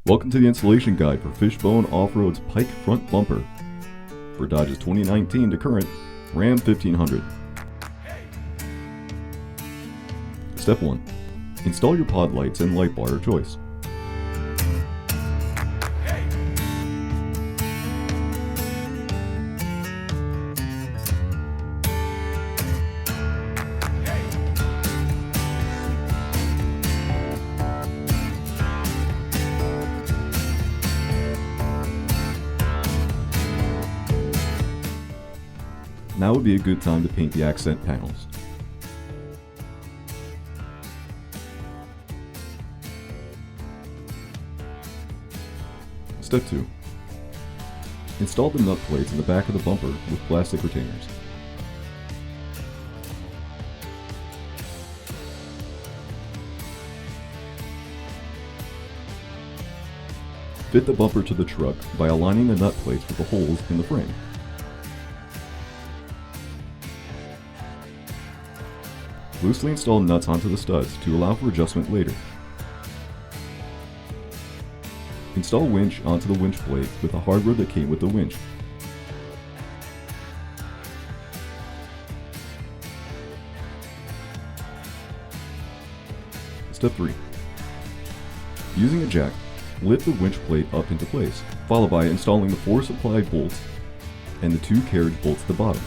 Welcome to the installation guide for Fishbone Off-Road's Pike Front Bumper for Dodge's 2019 to current Ram 1500. Step 1. Install your pod lights and light bar of choice. Now would be a good time to paint the accent panels. Step 2. Install the nut plates in the back of the bumper with plastic retainers. Fit the bumper to the truck by aligning the nut plates with the holes in the frame. Loosely install nuts onto the studs to allow for adjustment later. Install winch onto the winch plate with the hardware that came with the winch. Step 3. Using a jack, lift the winch plate up into place, followed by installing the 4 supply bolts and the 2 carriage bolts at the bottom.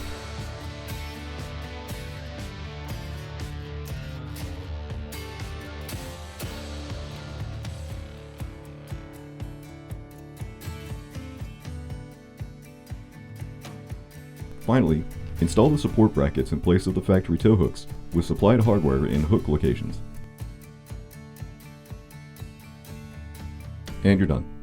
Finally, install the support brackets in place of the factory tow hooks with supplied hardware in hook locations. And you're done.